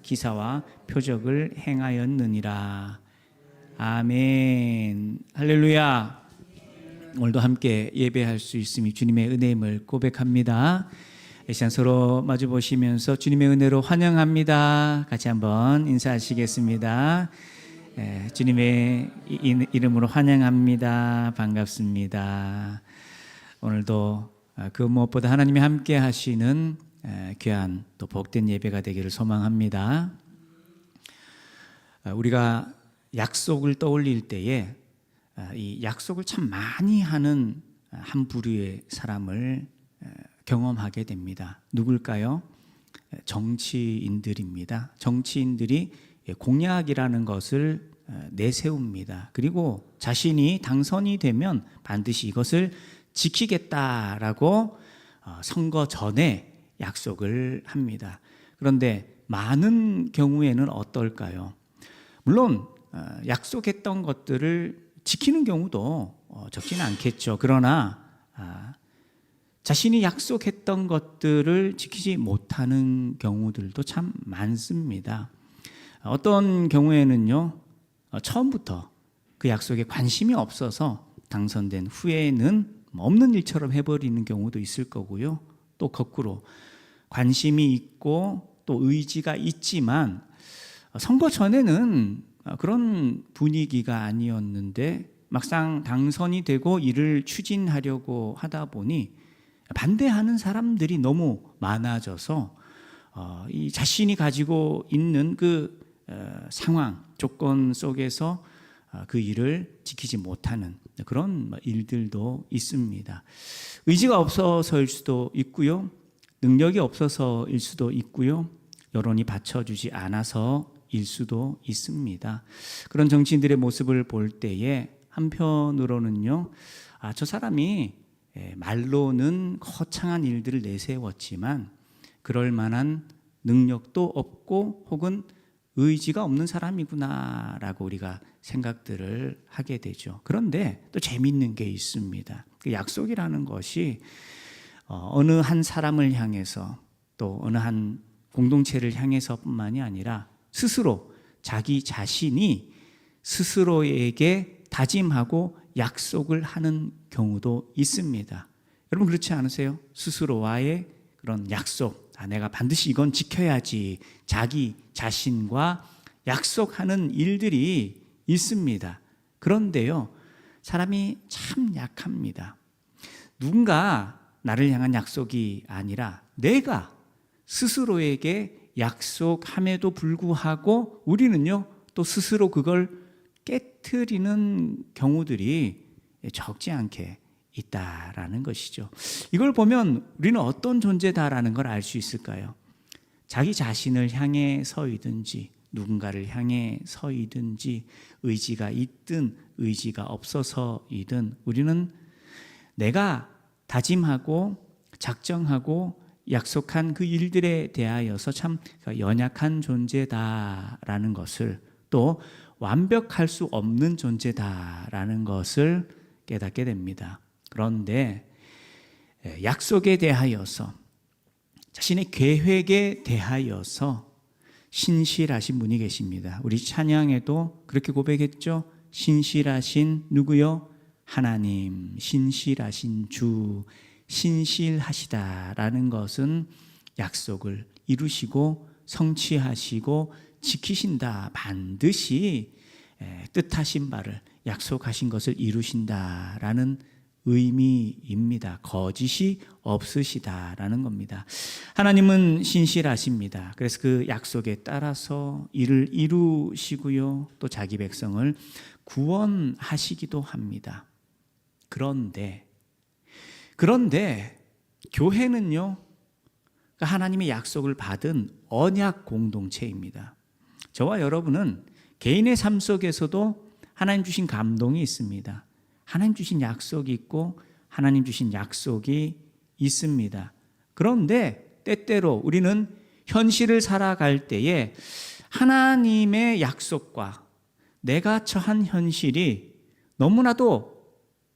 기사와 표적을 행하였느니라. 아멘. 할렐루야. 오늘도 함께 예배할 수 있음이 주님의 은혜임을 고백합니다. 이 시간 서로 마주 보시면서 주님의 은혜로 환영합니다. 같이 한번 인사하시겠습니다. 주님의 이름으로 환영합니다. 반갑습니다. 오늘도 그 무엇보다 하나님이 함께 하시는 귀한 또 복된 예배가 되기를 소망합니다. 우리가 약속을 떠올릴 때에 이 약속을 참 많이 하는 한 부류의 사람을 경험하게 됩니다. 누굴까요? 정치인들입니다. 정치인들이 공약이라는 것을 내세웁니다. 그리고 자신이 당선이 되면 반드시 이것을 지키겠다라고 선거 전에 약속을 합니다. 그런데 많은 경우에는 어떨까요? 물론 약속했던 것들을 지키는 경우도 적지는 않겠죠. 그러나 자신이 약속했던 것들을 지키지 못하는 경우들도 참 많습니다. 어떤 경우에는요, 처음부터 그 약속에 관심이 없어서 당선된 후에는 없는 일처럼 해버리는 경우도 있을 거고요. 또 거꾸로 관심이 있고 또 의지가 있지만 선거 전에는 그런 분위기가 아니었는데 막상 당선이 되고 이를 추진하려고 하다 보니 반대하는 사람들이 너무 많아져서 이 자신이 가지고 있는 그 상황, 조건 속에서 그 일을 지키지 못하는 그런 일들도 있습니다. 의지가 없어서일 수도 있고요. 능력이 없어서일 수도 있고요. 여론이 받쳐주지 않아서일 수도 있습니다. 그런 정치인들의 모습을 볼 때에 한편으로는요, 저 사람이 말로는 거창한 일들을 내세웠지만 그럴 만한 능력도 없고 혹은 의지가 없는 사람이구나라고 우리가 생각들을 하게 되죠. 그런데 또 재미있는 게 있습니다. 그 약속이라는 것이 어느 한 사람을 향해서 또 어느 한 공동체를 향해서뿐만이 아니라 스스로 자기 자신이 스스로에게 다짐하고 약속을 하는 경우도 있습니다. 여러분 그렇지 않으세요? 스스로와의 그런 약속, 내가 반드시 이건 지켜야지, 자기 자신과 약속하는 일들이 있습니다. 그런데요, 사람이 참 약합니다. 누군가 나를 향한 약속이 아니라 내가 스스로에게 약속함에도 불구하고 우리는요, 또 스스로 그걸 깨트리는 경우들이 적지 않게 있다라는 것이죠. 이걸 보면 우리는 어떤 존재다라는 걸 알 수 있을까요? 자기 자신을 향해 서이든지 누군가를 향해 서이든지 의지가 있든 의지가 없어서이든 우리는 내가 다짐하고 작정하고 약속한 그 일들에 대하여서 참 연약한 존재다라는 것을 또 완벽할 수 없는 존재다라는 것을 깨닫게 됩니다. 그런데 약속에 대하여서 자신의 계획에 대하여서 신실하신 분이 계십니다. 우리 찬양에도 그렇게 고백했죠. 신실하신 누구요? 하나님, 신실하신 주, 신실하시다라는 것은 약속을 이루시고 성취하시고 지키신다. 반드시 뜻하신 바를 약속하신 것을 이루신다라는 의미입니다. 거짓이 없으시다라는 겁니다. 하나님은 신실하십니다. 그래서 그 약속에 따라서 일을 이루시고요. 또 자기 백성을 구원하시기도 합니다. 그런데 교회는요, 하나님의 약속을 받은 언약 공동체입니다. 저와 여러분은 개인의 삶 속에서도 하나님 주신 감동이 있습니다. 하나님 주신 약속이 있고 하나님 주신 약속이 있습니다. 그런데 때때로 우리는 현실을 살아갈 때에 하나님의 약속과 내가 처한 현실이 너무나도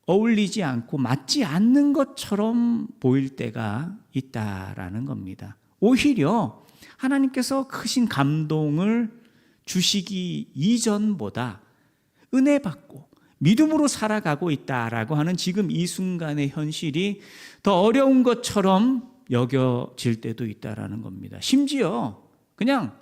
어울리지 않고 맞지 않는 것처럼 보일 때가 있다라는 겁니다. 오히려 하나님께서 크신 감동을 주시기 이전보다 은혜 받고 믿음으로 살아가고 있다라고 하는 지금 이 순간의 현실이 더 어려운 것처럼 여겨질 때도 있다라는 겁니다. 심지어 그냥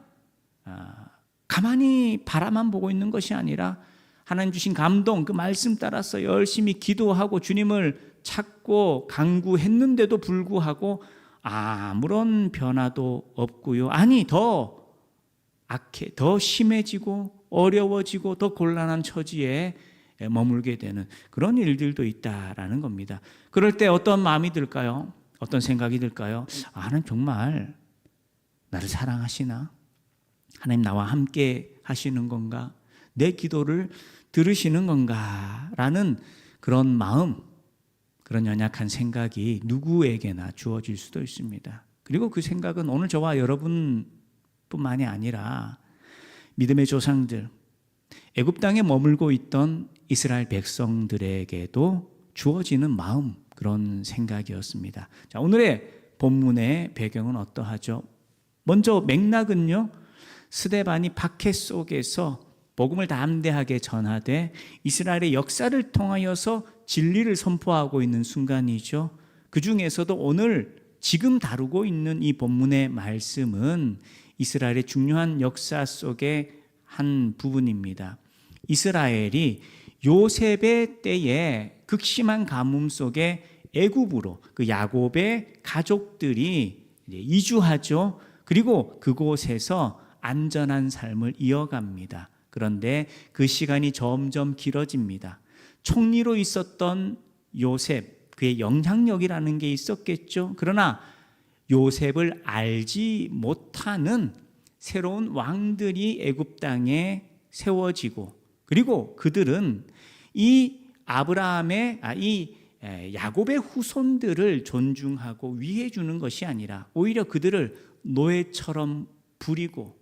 가만히 바라만 보고 있는 것이 아니라 하나님 주신 감동, 그 말씀 따라서 열심히 기도하고 주님을 찾고 간구했는데도 불구하고 아무런 변화도 없고요. 아니, 더 악해, 더 심해지고 어려워지고 더 곤란한 처지에 머물게 되는 그런 일들도 있다라는 겁니다. 그럴 때 어떤 마음이 들까요? 어떤 생각이 들까요? 하나님 정말 나를 사랑하시나? 하나님 나와 함께 하시는 건가? 내 기도를 들으시는 건가? 라는 그런 마음, 그런 연약한 생각이 누구에게나 주어질 수도 있습니다. 그리고 그 생각은 오늘 저와 여러분뿐만이 아니라 믿음의 조상들, 애굽 땅에 머물고 있던 이스라엘 백성들에게도 주어지는 마음, 그런 생각이었습니다. 자, 오늘의 본문의 배경은 어떠하죠? 먼저 맥락은요, 스데반이 박해 속에서 복음을 담대하게 전하되 이스라엘의 역사를 통하여서 진리를 선포하고 있는 순간이죠. 그 중에서도 오늘 지금 다루고 있는 이 본문의 말씀은 이스라엘의 중요한 역사 속의 한 부분입니다. 이스라엘이 요셉의 때에 극심한 가뭄 속에 애굽으로 그 야곱의 가족들이 이주하죠. 그리고 그곳에서 안전한 삶을 이어갑니다. 그런데 그 시간이 점점 길어집니다. 총리로 있었던 요셉, 그의 영향력이라는 게 있었겠죠. 그러나 요셉을 알지 못하는 새로운 왕들이 애굽 땅에 세워지고, 그리고 그들은 이 야곱의 후손들을 존중하고 위해 주는 것이 아니라 오히려 그들을 노예처럼 부리고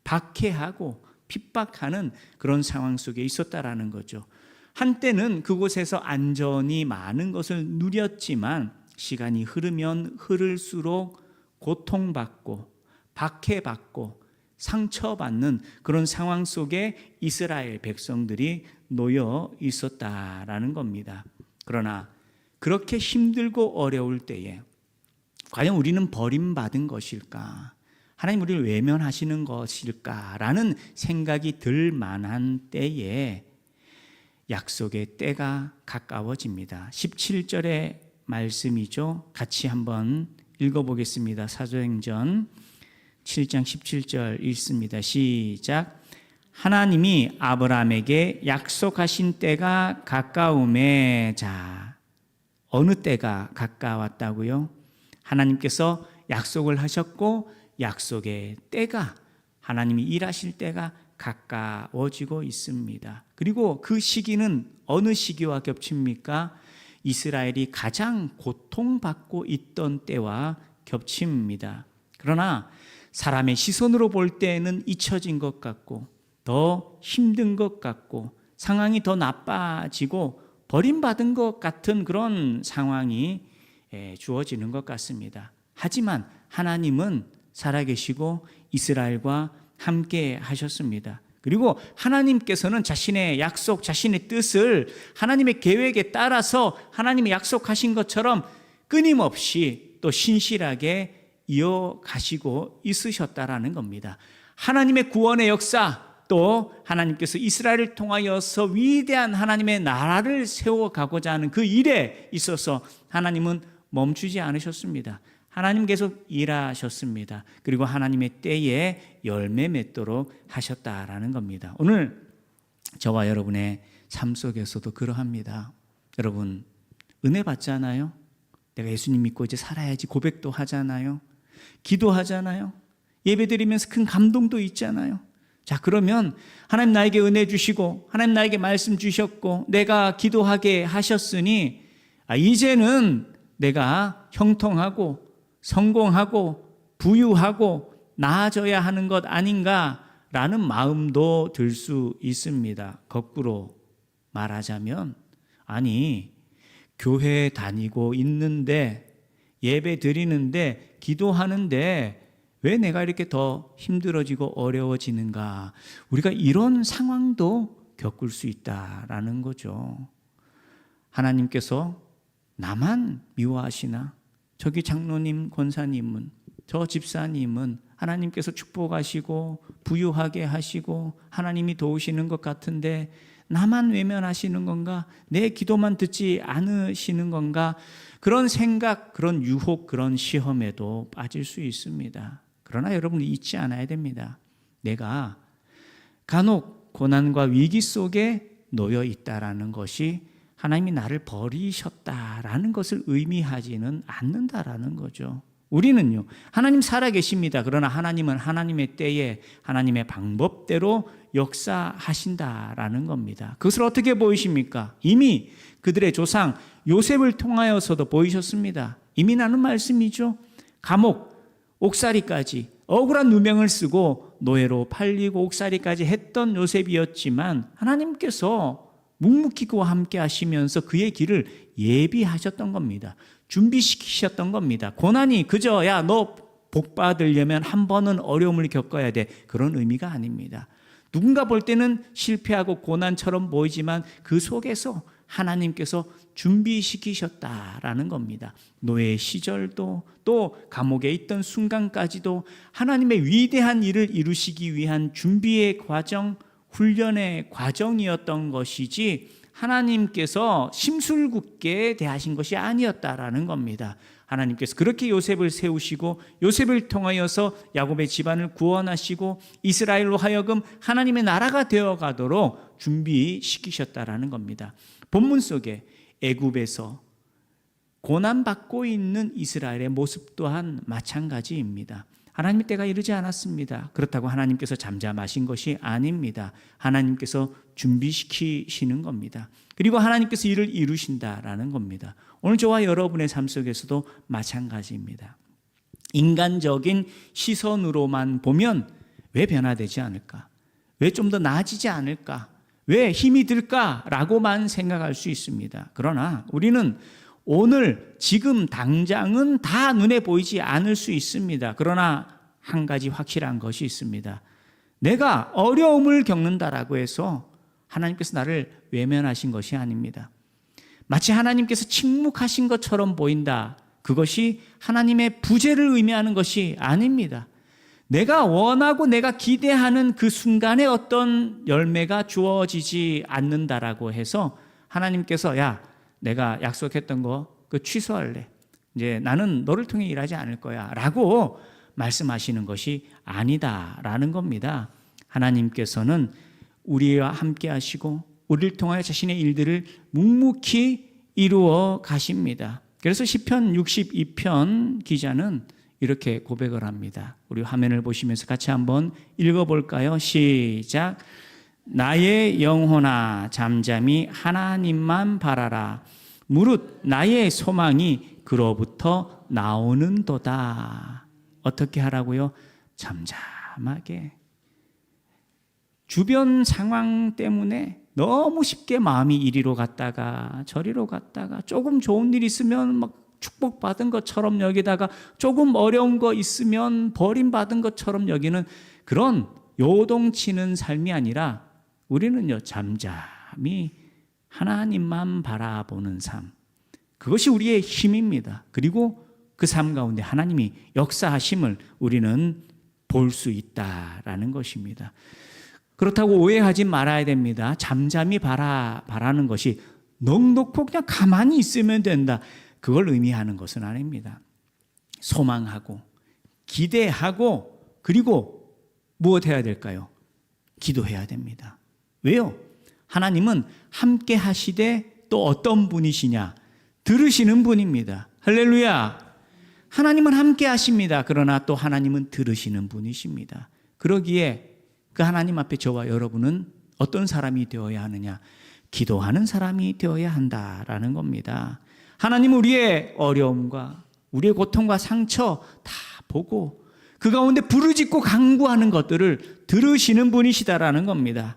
박해하고 핍박하는 그런 상황 속에 있었다라는 거죠. 한때는 그곳에서 안전이 많은 것을 누렸지만 시간이 흐르면 흐를수록 고통받고 박해받고 상처받는 그런 상황 속에 이스라엘 백성들이 놓여 있었다라는 겁니다. 그러나 그렇게 힘들고 어려울 때에 과연 우리는 버림받은 것일까? 하나님 우리를 외면하시는 것일까라는 생각이 들 만한 때에 약속의 때가 가까워집니다. 17절의 말씀이죠. 같이 한번 읽어보겠습니다. 사도행전 7장 17절 읽습니다. 시작. 하나님이 아브라함에게 약속하신 때가 가까움에, 자, 어느 때가 가까웠다고요? 하나님께서 약속을 하셨고 약속의 때가, 하나님이 일하실 때가 가까워지고 있습니다. 그리고 그 시기는 어느 시기와 겹칩니까? 이스라엘이 가장 고통받고 있던 때와 겹칩니다. 그러나 사람의 시선으로 볼 때에는 잊혀진 것 같고 더 힘든 것 같고 상황이 더 나빠지고 버림받은 것 같은 그런 상황이 주어지는 것 같습니다. 하지만 하나님은 살아계시고 이스라엘과 함께 하셨습니다. 그리고 하나님께서는 자신의 약속, 자신의 뜻을 하나님의 계획에 따라서 하나님이 약속하신 것처럼 끊임없이 또 신실하게 이어가시고 있으셨다라는 겁니다. 하나님의 구원의 역사, 또 하나님께서 이스라엘을 통하여서 위대한 하나님의 나라를 세워가고자 하는 그 일에 있어서 하나님은 멈추지 않으셨습니다. 하나님 계속 일하셨습니다. 그리고 하나님의 때에 열매 맺도록 하셨다라는 겁니다. 오늘 저와 여러분의 삶 속에서도 그러합니다. 여러분, 은혜 받잖아요. 내가 예수님 믿고 이제 살아야지 고백도 하잖아요. 기도하잖아요. 예배드리면서 큰 감동도 있잖아요. 자, 그러면 하나님 나에게 은혜 주시고 하나님 나에게 말씀 주셨고 내가 기도하게 하셨으니 이제는 내가 형통하고 성공하고 부유하고 나아져야 하는 것 아닌가라는 마음도 들 수 있습니다. 거꾸로 말하자면, 아니, 교회 다니고 있는데 예배 드리는데 기도하는데 왜 내가 이렇게 더 힘들어지고 어려워지는가? 우리가 이런 상황도 겪을 수 있다라는 거죠. 하나님께서 나만 미워하시나? 저기 장로님, 권사님은, 저 집사님은 하나님께서 축복하시고 부유하게 하시고 하나님이 도우시는 것 같은데 나만 외면하시는 건가? 내 기도만 듣지 않으시는 건가? 그런 생각, 그런 유혹, 그런 시험에도 빠질 수 있습니다. 그러나 여러분 잊지 않아야 됩니다. 내가 간혹 고난과 위기 속에 놓여 있다라는 것이 하나님이 나를 버리셨다라는 것을 의미하지는 않는다라는 거죠. 우리는요, 하나님 살아계십니다. 그러나 하나님은 하나님의 때에 하나님의 방법대로 역사하신다라는 겁니다. 그것을 어떻게 보이십니까? 이미 그들의 조상 요셉을 통하여서도 보이셨습니다. 이미 나눈 말씀이죠. 감옥, 옥살이까지 억울한 누명을 쓰고 노예로 팔리고 옥살이까지 했던 요셉이었지만 하나님께서 묵묵히 그와 함께 하시면서 그의 길을 예비하셨던 겁니다. 준비시키셨던 겁니다. 고난이 그저 야 너 복 받으려면 한 번은 어려움을 겪어야 돼, 그런 의미가 아닙니다. 누군가 볼 때는 실패하고 고난처럼 보이지만 그 속에서 하나님께서 준비시키셨다라는 겁니다. 노예 시절도 또 감옥에 있던 순간까지도 하나님의 위대한 일을 이루시기 위한 준비의 과정, 훈련의 과정이었던 것이지 하나님께서 심술궂게 대하신 것이 아니었다라는 겁니다. 하나님께서 그렇게 요셉을 세우시고 요셉을 통하여서 야곱의 집안을 구원하시고 이스라엘로 하여금 하나님의 나라가 되어가도록 준비시키셨다라는 겁니다. 본문 속에 애굽에서 고난받고 있는 이스라엘의 모습 또한 마찬가지입니다. 하나님의 때가 이르지 않았습니다. 그렇다고 하나님께서 잠잠하신 것이 아닙니다. 하나님께서 준비시키시는 겁니다. 그리고 하나님께서 이를 이루신다라는 겁니다. 오늘 저와 여러분의 삶 속에서도 마찬가지입니다. 인간적인 시선으로만 보면 왜 변화되지 않을까? 왜 좀 더 나아지지 않을까? 왜 힘이 들까라고만 생각할 수 있습니다. 그러나 우리는 오늘 지금 당장은 다 눈에 보이지 않을 수 있습니다. 그러나 한 가지 확실한 것이 있습니다. 내가 어려움을 겪는다라고 해서 하나님께서 나를 외면하신 것이 아닙니다. 마치 하나님께서 침묵하신 것처럼 보인다, 그것이 하나님의 부재를 의미하는 것이 아닙니다. 내가 원하고 내가 기대하는 그 순간에 어떤 열매가 주어지지 않는다라고 해서 하나님께서 야 내가 약속했던 거 그 취소할래, 이제 나는 너를 통해 일하지 않을 거야 라고 말씀하시는 것이 아니다라는 겁니다. 하나님께서는 우리와 함께 하시고 우리를 통하여 자신의 일들을 묵묵히 이루어 가십니다. 그래서 시편 62편 기자는 이렇게 고백을 합니다. 우리 화면을 보시면서 같이 한번 읽어볼까요? 시작. 나의 영혼아 잠잠히 하나님만 바라라. 무릇 나의 소망이 그로부터 나오는도다. 어떻게 하라고요? 잠잠하게. 주변 상황 때문에 너무 쉽게 마음이 이리로 갔다가 저리로 갔다가 조금 좋은 일 있으면 막 축복받은 것처럼 여기다가 조금 어려운 거 있으면 버림받은 것처럼 여기는 그런 요동치는 삶이 아니라 우리는요 잠잠히 하나님만 바라보는 삶, 그것이 우리의 힘입니다. 그리고 그 삶 가운데 하나님이 역사하심을 우리는 볼 수 있다라는 것입니다. 그렇다고 오해하지 말아야 됩니다. 잠잠히 바라는 것이 넋놓고 그냥 가만히 있으면 된다, 그걸 의미하는 것은 아닙니다. 소망하고 기대하고 그리고 무엇 해야 될까요? 기도해야 됩니다. 왜요? 하나님은 함께 하시되 또 어떤 분이시냐? 들으시는 분입니다. 할렐루야. 하나님은 함께 하십니다. 그러나 또 하나님은 들으시는 분이십니다. 그러기에 그 하나님 앞에 저와 여러분은 어떤 사람이 되어야 하느냐? 기도하는 사람이 되어야 한다라는 겁니다. 하나님은 우리의 어려움과 우리의 고통과 상처 다 보고 그 가운데 부르짖고 간구하는 것들을 들으시는 분이시다라는 겁니다.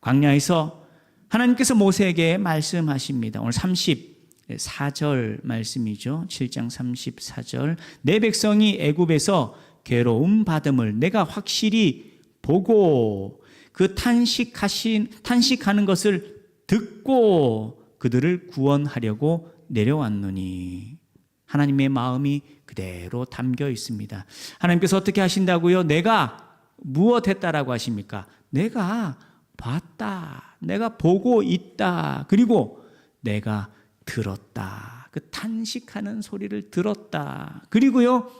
광야에서 하나님께서 모세에게 말씀하십니다. 오늘 34절 말씀이죠. 7장 34절. 내 백성이 애굽에서 괴로움 받음을 내가 확실히 보고 그 탄식하는 것을 듣고 그들을 구원하려고 내려왔노니. 하나님의 마음이 그대로 담겨 있습니다. 하나님께서 어떻게 하신다고요? 내가 무엇 했다라고 하십니까? 내가 봤다. 내가 보고 있다. 그리고 내가 들었다. 그 탄식하는 소리를 들었다. 그리고요,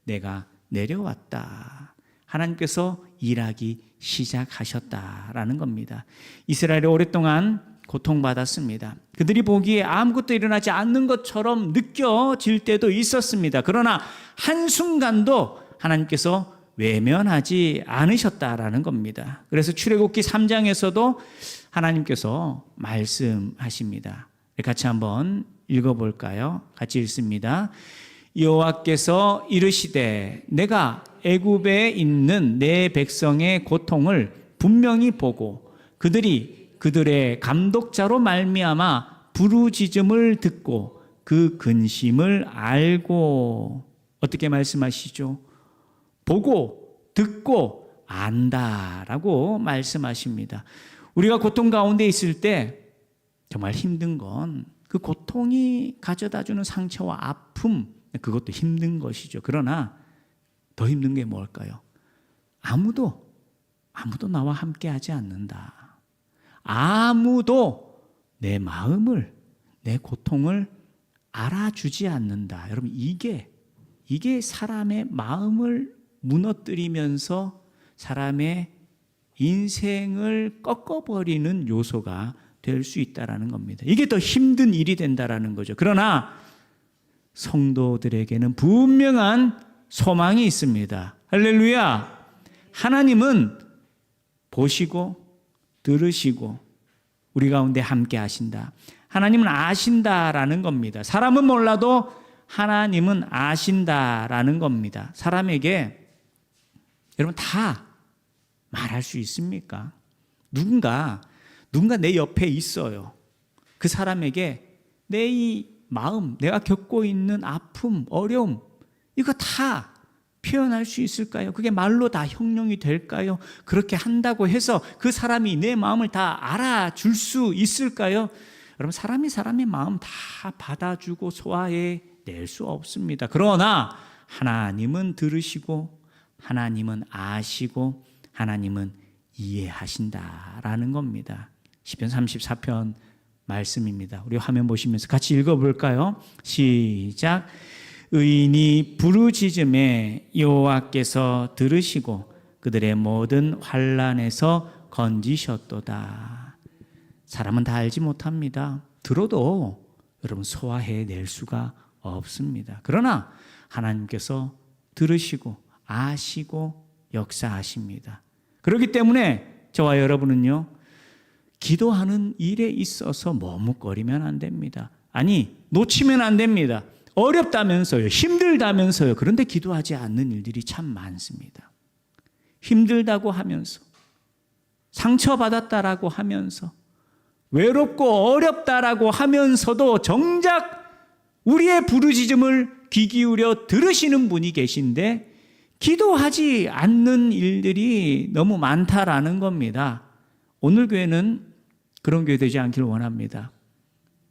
내가 내려왔다. 하나님께서 일하기 시작하셨다라는 겁니다. 이스라엘이 오랫동안 고통받았습니다. 그들이 보기에 아무것도 일어나지 않는 것처럼 느껴질 때도 있었습니다. 그러나 한순간도 하나님께서 외면하지 않으셨다라는 겁니다. 그래서 출애굽기 3장에서도 하나님께서 말씀하십니다. 같이 한번 읽어볼까요? 같이 읽습니다. 여호와께서 이르시되 내가 애굽에 있는 내 백성의 고통을 분명히 보고 그들의 감독자로 말미암아 부르짖음을 듣고 그 근심을 알고. 어떻게 말씀하시죠? 보고 듣고 안다라고 말씀하십니다. 우리가 고통 가운데 있을 때 정말 힘든 건 그 고통이 가져다주는 상처와 아픔, 그것도 힘든 것이죠. 그러나 더 힘든 게 뭘까요? 아무도 나와 함께 하지 않는다. 아무도 내 마음을, 내 고통을 알아주지 않는다. 여러분, 이게 사람의 마음을 무너뜨리면서 사람의 인생을 꺾어버리는 요소가 될 수 있다는 겁니다. 이게 더 힘든 일이 된다는 거죠. 그러나 성도들에게는 분명한 소망이 있습니다. 할렐루야! 하나님은 보시고 들으시고 우리 가운데 함께 하신다. 하나님은 아신다라는 겁니다. 사람은 몰라도 하나님은 아신다라는 겁니다. 사람에게 여러분 다 말할 수 있습니까? 누군가 내 옆에 있어요. 그 사람에게 내 이 마음, 내가 겪고 있는 아픔, 어려움, 이거 다 표현할 수 있을까요? 그게 말로 다 형용이 될까요? 그렇게 한다고 해서 그 사람이 내 마음을 다 알아줄 수 있을까요? 여러분, 사람의 마음 다 받아주고 소화해 낼 수 없습니다. 그러나 하나님은 들으시고 하나님은 아시고 하나님은 이해하신다라는 겁니다. 시편 34편 말씀입니다. 우리 화면 보시면서 같이 읽어볼까요? 시작. 의인이 부르짖음에 여호와께서 들으시고 그들의 모든 환난에서 건지셨도다. 사람은 다 알지 못합니다. 들어도 여러분 소화해낼 수가 없습니다. 그러나 하나님께서 들으시고 아시고 역사하십니다. 그렇기 때문에 저와 여러분은요, 기도하는 일에 있어서 머뭇거리면 안 됩니다. 아니, 놓치면 안 됩니다. 어렵다면서요, 힘들다면서요. 그런데 기도하지 않는 일들이 참 많습니다. 힘들다고 하면서, 상처받았다라고 하면서, 외롭고 어렵다라고 하면서도 정작 우리의 부르짖음을 귀 기울여 들으시는 분이 계신데 기도하지 않는 일들이 너무 많다라는 겁니다. 오늘 교회는 그런 교회 되지 않기를 원합니다.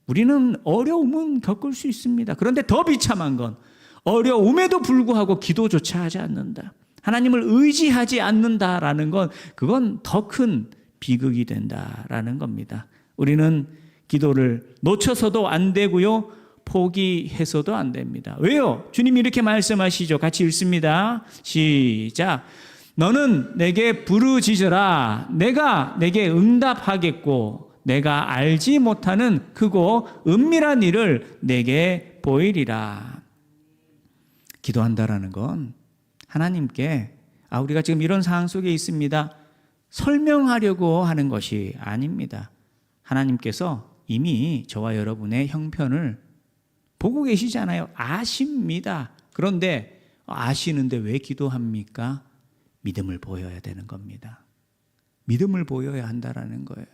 우리는 어려움은 겪을 수 있습니다. 그런데 더 비참한 건 어려움에도 불구하고 기도조차 하지 않는다. 하나님을 의지하지 않는다라는 건 그건 더 큰 비극이 된다라는 겁니다. 우리는 기도를 놓쳐서도 안 되고요, 포기해서도 안 됩니다. 왜요? 주님이 이렇게 말씀하시죠. 같이 읽습니다. 시작. 너는 내게 부르짖으라. 내가 내게 응답하겠고 내가 알지 못하는 크고 은밀한 일을 내게 보이리라. 기도한다라는 건 하나님께 우리가 지금 이런 상황 속에 있습니다, 설명하려고 하는 것이 아닙니다. 하나님께서 이미 저와 여러분의 형편을 보고 계시잖아요. 아십니다. 그런데 아시는데 왜 기도합니까? 믿음을 보여야 되는 겁니다. 믿음을 보여야 한다라는 거예요.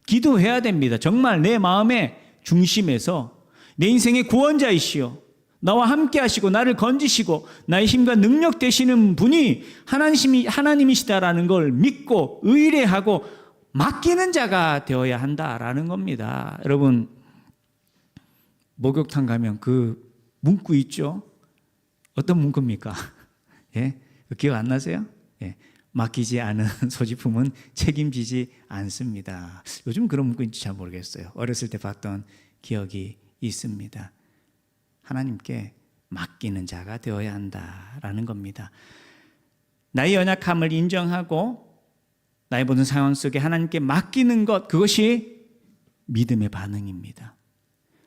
기도해야 됩니다. 정말 내 마음의 중심에서 내 인생의 구원자이시오, 나와 함께 하시고 나를 건지시고 나의 힘과 능력 되시는 분이 하나님이시다라는 걸 믿고 의뢰하고 맡기는 자가 되어야 한다라는 겁니다. 여러분, 목욕탕 가면 그 문구 있죠? 어떤 문구입니까? 예? 기억 안 나세요? 예. 맡기지 않은 소지품은 책임지지 않습니다. 요즘 그런 문구인지 잘 모르겠어요. 어렸을 때 봤던 기억이 있습니다. 하나님께 맡기는 자가 되어야 한다라는 겁니다. 나의 연약함을 인정하고 나의 모든 상황 속에 하나님께 맡기는 것, 그것이 믿음의 반응입니다.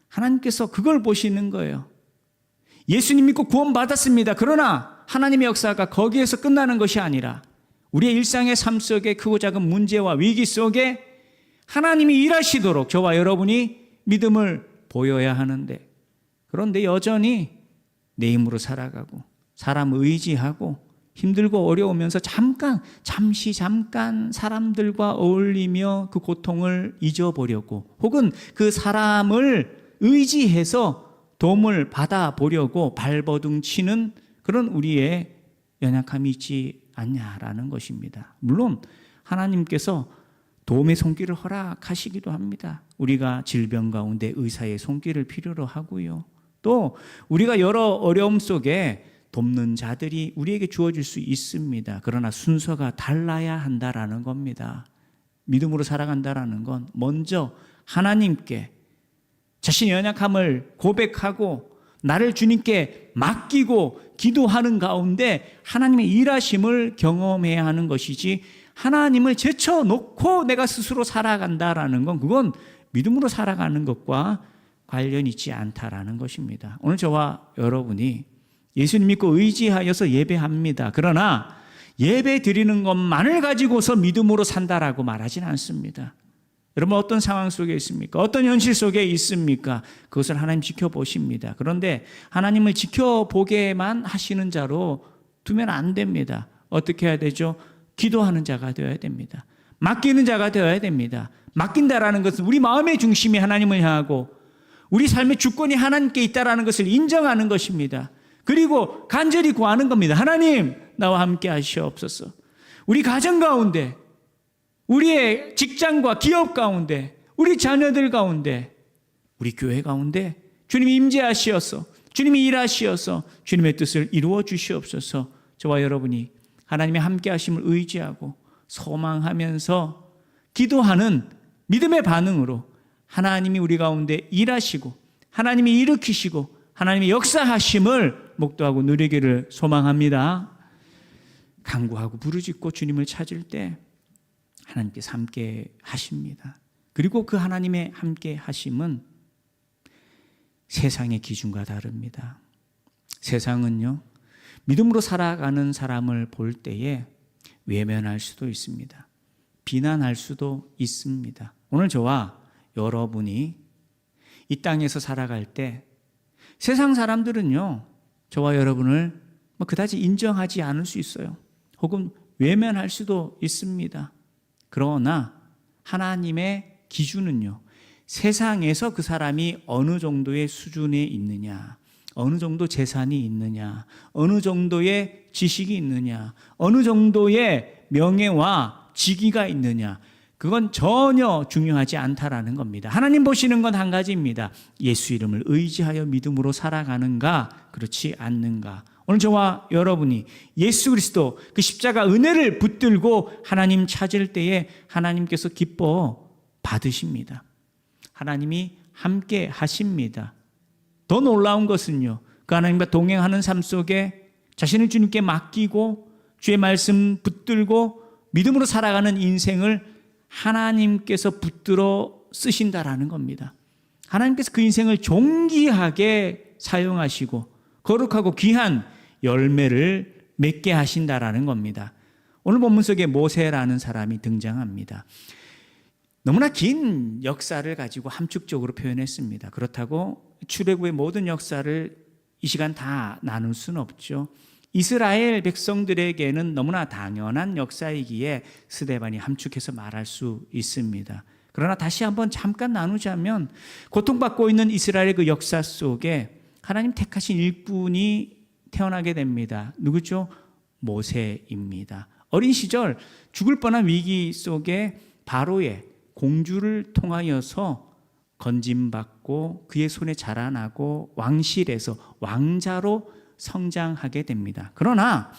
하나님께서 그걸 보시는 거예요. 예수님 믿고 구원받았습니다. 그러나 하나님의 역사가 거기에서 끝나는 것이 아니라 우리의 일상의 삶 속에 크고 작은 문제와 위기 속에 하나님이 일하시도록 저와 여러분이 믿음을 보여야 하는데, 그런데 여전히 내 힘으로 살아가고 사람 의지하고 힘들고 어려우면서 잠시 사람들과 어울리며 그 고통을 잊어보려고, 혹은 그 사람을 의지해서 도움을 받아보려고 발버둥 치는 그런 우리의 연약함이 있지 않냐라는 것입니다. 물론 하나님께서 도움의 손길을 허락하시기도 합니다. 우리가 질병 가운데 의사의 손길을 필요로 하고요. 또 우리가 여러 어려움 속에 돕는 자들이 우리에게 주어질 수 있습니다. 그러나 순서가 달라야 한다라는 겁니다. 믿음으로 살아간다라는 건 먼저 하나님께 자신의 연약함을 고백하고 나를 주님께 맡기고 기도하는 가운데 하나님의 일하심을 경험해야 하는 것이지, 하나님을 제쳐놓고 내가 스스로 살아간다라는 건 그건 믿음으로 살아가는 것과 관련이 있지 않다라는 것입니다. 오늘 저와 여러분이 예수님 믿고 의지하여서 예배합니다. 그러나 예배 드리는 것만을 가지고서 믿음으로 산다라고 말하진 않습니다. 여러분, 어떤 상황 속에 있습니까? 어떤 현실 속에 있습니까? 그것을 하나님 지켜보십니다. 그런데 하나님을 지켜보게만 하시는 자로 두면 안 됩니다. 어떻게 해야 되죠? 기도하는 자가 되어야 됩니다. 맡기는 자가 되어야 됩니다. 맡긴다라는 것은 우리 마음의 중심이 하나님을 향하고 우리 삶의 주권이 하나님께 있다라는 것을 인정하는 것입니다. 그리고 간절히 구하는 겁니다. 하나님, 나와 함께 하시옵소서. 우리 가정 가운데, 우리의 직장과 기업 가운데, 우리 자녀들 가운데, 우리 교회 가운데 주님이 임재하시어서, 주님이 일하시어서 주님의 뜻을 이루어 주시옵소서. 저와 여러분이 하나님의 함께 하심을 의지하고 소망하면서 기도하는 믿음의 반응으로 하나님이 우리 가운데 일하시고 하나님이 일으키시고 하나님의 역사하심을 목도하고 누리기를 소망합니다. 간구하고 부르짖고 주님을 찾을 때 하나님께서 함께 하십니다. 그리고 그 하나님의 함께 하심은 세상의 기준과 다릅니다. 세상은요, 믿음으로 살아가는 사람을 볼 때에 외면할 수도 있습니다. 비난할 수도 있습니다. 오늘 저와 여러분이 이 땅에서 살아갈 때 세상 사람들은요, 저와 여러분을 그다지 인정하지 않을 수 있어요. 혹은 외면할 수도 있습니다. 그러나 하나님의 기준은요, 세상에서 그 사람이 어느 정도의 수준에 있느냐, 어느 정도 재산이 있느냐, 어느 정도의 지식이 있느냐, 어느 정도의 명예와 직위가 있느냐, 그건 전혀 중요하지 않다라는 겁니다. 하나님 보시는 건 한 가지입니다. 예수 이름을 의지하여 믿음으로 살아가는가, 그렇지 않는가. 오늘 저와 여러분이 예수 그리스도 그 십자가 은혜를 붙들고 하나님 찾을 때에 하나님께서 기뻐 받으십니다. 하나님이 함께 하십니다. 더 놀라운 것은요, 그 하나님과 동행하는 삶 속에 자신을 주님께 맡기고 주의 말씀 붙들고 믿음으로 살아가는 인생을 하나님께서 붙들어 쓰신다라는 겁니다. 하나님께서 그 인생을 존귀하게 사용하시고 거룩하고 귀한 열매를 맺게 하신다라는 겁니다. 오늘 본문 속에 모세라는 사람이 등장합니다. 너무나 긴 역사를 가지고 함축적으로 표현했습니다. 그렇다고 출애굽의 모든 역사를 이 시간 다 나눌 수는 없죠. 이스라엘 백성들에게는 너무나 당연한 역사이기에 스데반이 함축해서 말할 수 있습니다. 그러나 다시 한번 잠깐 나누자면 고통받고 있는 이스라엘의 그 역사 속에 하나님 택하신 일꾼이 태어나게 됩니다. 누구죠? 모세입니다. 어린 시절 죽을 뻔한 위기 속에 바로의 공주를 통하여서 건짐받고 그의 손에 자라나고 왕실에서 왕자로 성장하게 됩니다. 그러나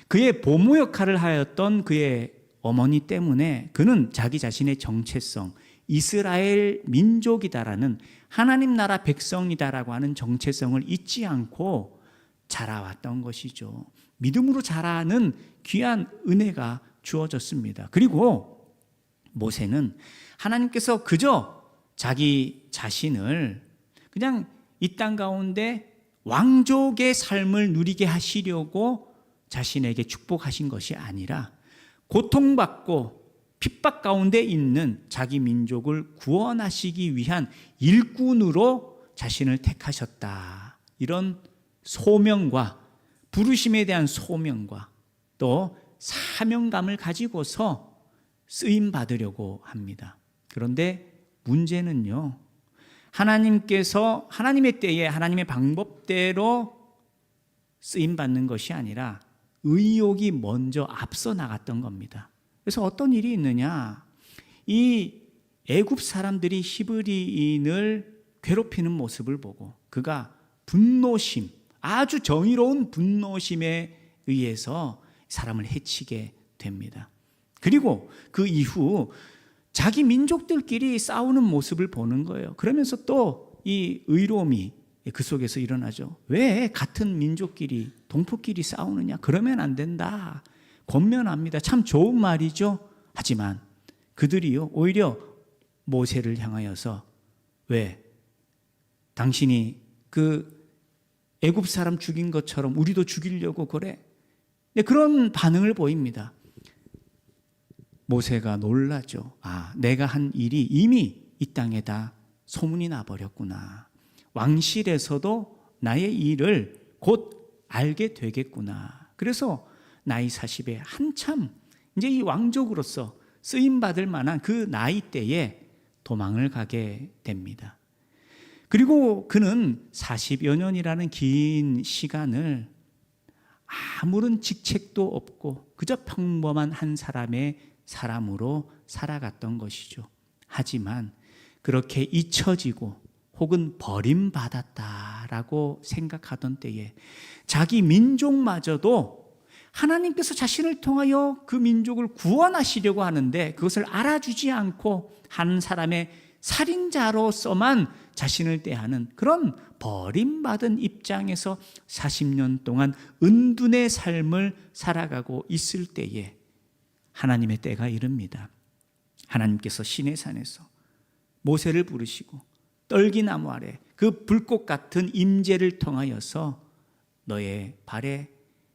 그의 보모 역할을 하였던 그의 어머니 때문에 그는 자기 자신의 정체성, 이스라엘 민족이다라는 하나님 나라 백성이다라고 하는 정체성을 잊지 않고 자라왔던 것이죠. 믿음으로 자라는 귀한 은혜가 주어졌습니다. 그리고 모세는 하나님께서 그저 자기 자신을 그냥 이 땅 가운데 왕족의 삶을 누리게 하시려고 자신에게 축복하신 것이 아니라 고통받고 핍박 가운데 있는 자기 민족을 구원하시기 위한 일꾼으로 자신을 택하셨다. 이런 소명과 부르심에 대한 소명과 또 사명감을 가지고서 쓰임 받으려고 합니다. 그런데 문제는요, 하나님께서 하나님의 때에 하나님의 방법대로 쓰임 받는 것이 아니라 의욕이 먼저 앞서 나갔던 겁니다. 그래서 어떤 일이 있느냐, 이 애굽 사람들이 히브리인을 괴롭히는 모습을 보고 그가 분노심, 아주 정의로운 분노심에 의해서 사람을 해치게 됩니다. 그리고 그 이후 자기 민족들끼리 싸우는 모습을 보는 거예요. 그러면서 또 이 의로움이 그 속에서 일어나죠. 왜 같은 민족끼리 동포끼리 싸우느냐? 그러면 안 된다. 권면합니다. 참 좋은 말이죠. 하지만 그들이요, 오히려 모세를 향하여서 왜 당신이 그 애굽 사람 죽인 것처럼 우리도 죽이려고 그래? 네, 그런 반응을 보입니다. 모세가 놀라죠. 아, 내가 한 일이 이미 이 땅에다 소문이 나버렸구나. 왕실에서도 나의 일을 곧 알게 되겠구나. 그래서 나이 40에 한참 이제 이 왕족으로서 쓰임받을 만한 그 나이 때에 도망을 가게 됩니다. 그리고 그는 40여 년이라는 긴 시간을 아무런 직책도 없고 그저 평범한 한 사람의 사람으로 살아갔던 것이죠. 하지만 그렇게 잊혀지고 혹은 버림받았다라고 생각하던 때에 자기 민족마저도 하나님께서 자신을 통하여 그 민족을 구원하시려고 하는데 그것을 알아주지 않고 한 사람의 살인자로서만 자신을 대하는 그런 버림받은 입장에서 40년 동안 은둔의 삶을 살아가고 있을 때에 하나님의 때가 이릅니다. 하나님께서 시내산에서 모세를 부르시고 떨기나무 아래 그 불꽃 같은 임재를 통하여서 너의 발에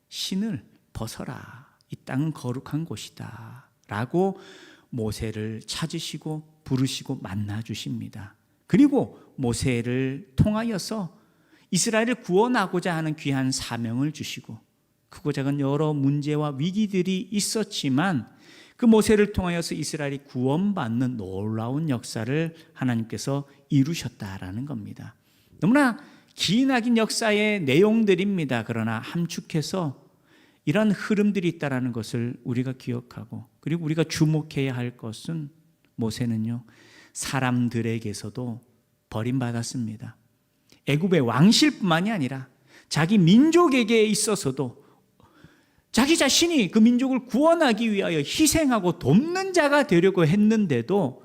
신을 벗어라. 이 땅은 거룩한 곳이다. 라고 모세를 찾으시고 부르시고 만나주십니다. 그리고 모세를 통하여서 이스라엘을 구원하고자 하는 귀한 사명을 주시고 크고 작은 여러 문제와 위기들이 있었지만 그 모세를 통하여서 이스라엘이 구원받는 놀라운 역사를 하나님께서 이루셨다라는 겁니다. 너무나 기나긴 역사의 내용들입니다. 그러나 함축해서 이런 흐름들이 있다는 것을 우리가 기억하고 그리고 우리가 주목해야 할 것은 모세는요, 사람들에게서도 버림받았습니다. 애굽의 왕실뿐만이 아니라 자기 민족에게 있어서도 자기 자신이 그 민족을 구원하기 위하여 희생하고 돕는 자가 되려고 했는데도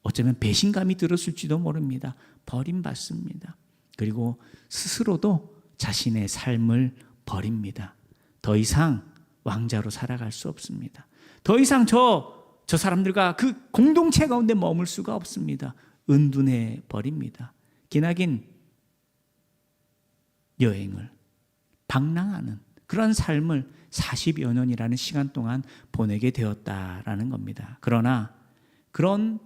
어쩌면 배신감이 들었을지도 모릅니다. 버림받습니다. 그리고 스스로도 자신의 삶을 버립니다. 더 이상 왕자로 살아갈 수 없습니다. 더 이상 저 사람들과 그 공동체 가운데 머물 수가 없습니다. 은둔해 버립니다. 기나긴 여행을 방랑하는 그런 삶을 40여 년이라는 시간 동안 보내게 되었다라는 겁니다. 그러나 그런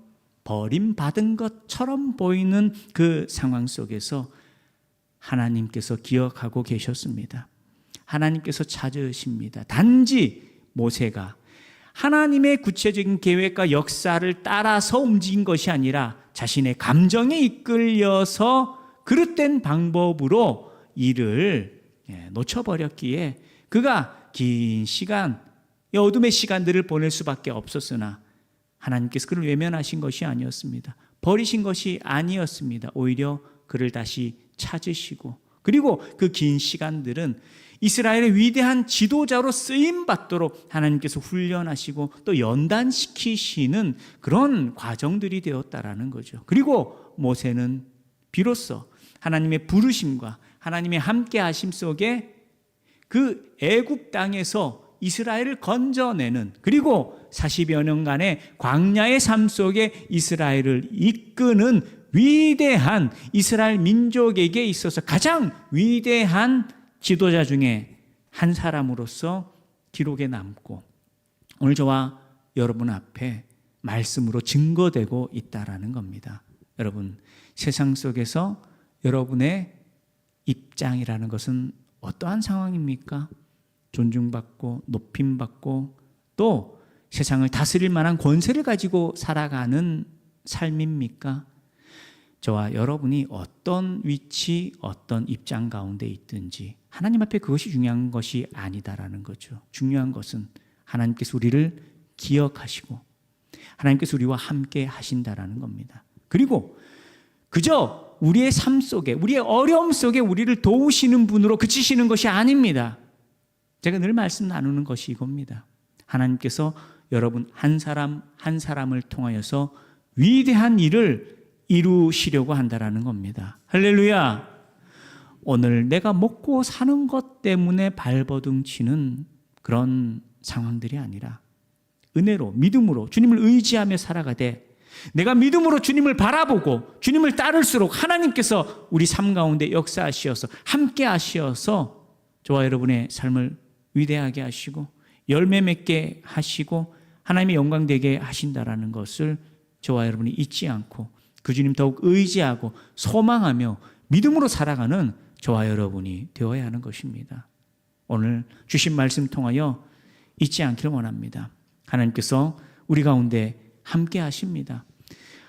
버림받은 것처럼 보이는 그 상황 속에서 하나님께서 기억하고 계셨습니다. 하나님께서 찾으십니다. 단지 모세가 하나님의 구체적인 계획과 역사를 따라서 움직인 것이 아니라 자신의 감정에 이끌려서 그릇된 방법으로 일을 놓쳐버렸기에 그가 긴 시간, 이 어둠의 시간들을 보낼 수밖에 없었으나 하나님께서 그를 외면하신 것이 아니었습니다. 버리신 것이 아니었습니다. 오히려 그를 다시 찾으시고, 그리고 그 긴 시간들은 이스라엘의 위대한 지도자로 쓰임받도록 하나님께서 훈련하시고 또 연단시키시는 그런 과정들이 되었다라는 거죠. 그리고 모세는 비로소 하나님의 부르심과 하나님의 함께하심 속에 그 애굽 땅에서 이스라엘을 건져내는, 그리고 40여 년간의 광야의 삶 속에 이스라엘을 이끄는 위대한 이스라엘 민족에게 있어서 가장 위대한 지도자 중에 한 사람으로서 기록에 남고 오늘 저와 여러분 앞에 말씀으로 증거되고 있다라는 겁니다. 여러분, 세상 속에서 여러분의 입장이라는 것은 어떠한 상황입니까? 존중받고 높임받고 또 세상을 다스릴 만한 권세를 가지고 살아가는 삶입니까? 저와 여러분이 어떤 위치, 어떤 입장 가운데 있든지 하나님 앞에 그것이 중요한 것이 아니다라는 거죠. 중요한 것은 하나님께서 우리를 기억하시고 하나님께서 우리와 함께 하신다라는 겁니다. 그리고 그저 우리의 삶 속에, 우리의 어려움 속에 우리를 도우시는 분으로 그치시는 것이 아닙니다. 제가 늘 말씀 나누는 것이 이겁니다. 하나님께서 여러분 한 사람 한 사람을 통하여서 위대한 일을 이루시려고 한다라는 겁니다. 할렐루야. 오늘 내가 먹고 사는 것 때문에 발버둥 치는 그런 상황들이 아니라 은혜로, 믿음으로 주님을 의지하며 살아가되, 내가 믿음으로 주님을 바라보고 주님을 따를수록 하나님께서 우리 삶 가운데 역사하시어서 함께 하시어서 저와 여러분의 삶을 위대하게 하시고 열매 맺게 하시고 하나님의 영광 되게 하신다라는 것을 저와 여러분이 잊지 않고 그 주님 더욱 의지하고 소망하며 믿음으로 살아가는 저와 여러분이 되어야 하는 것입니다. 오늘 주신 말씀 통하여 잊지 않기를 원합니다. 하나님께서 우리 가운데 함께 하십니다.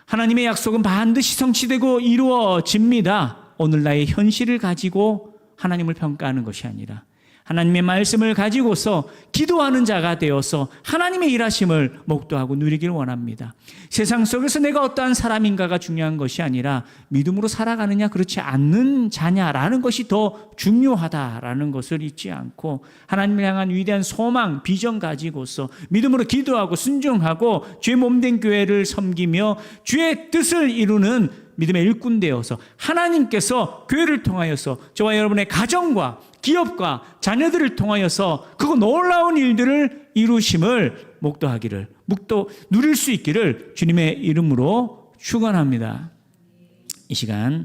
하나님의 약속은 반드시 성취되고 이루어집니다. 오늘 나의 현실을 가지고 하나님을 평가하는 것이 아니라 하나님의 말씀을 가지고서 기도하는 자가 되어서 하나님의 일하심을 목도하고 누리기를 원합니다. 세상 속에서 내가 어떠한 사람인가가 중요한 것이 아니라 믿음으로 살아가느냐 그렇지 않는 자냐라는 것이 더 중요하다라는 것을 잊지 않고 하나님을 향한 위대한 소망, 비전 가지고서 믿음으로 기도하고 순종하고 주의 몸된 교회를 섬기며 주의 뜻을 이루는 믿음의 일꾼 되어서 하나님께서 교회를 통하여서 저와 여러분의 가정과 기업과 자녀들을 통하여서 그 놀라운 일들을 이루심을 목도하기를, 누릴 수 있기를 주님의 이름으로 축원합니다. 이 시간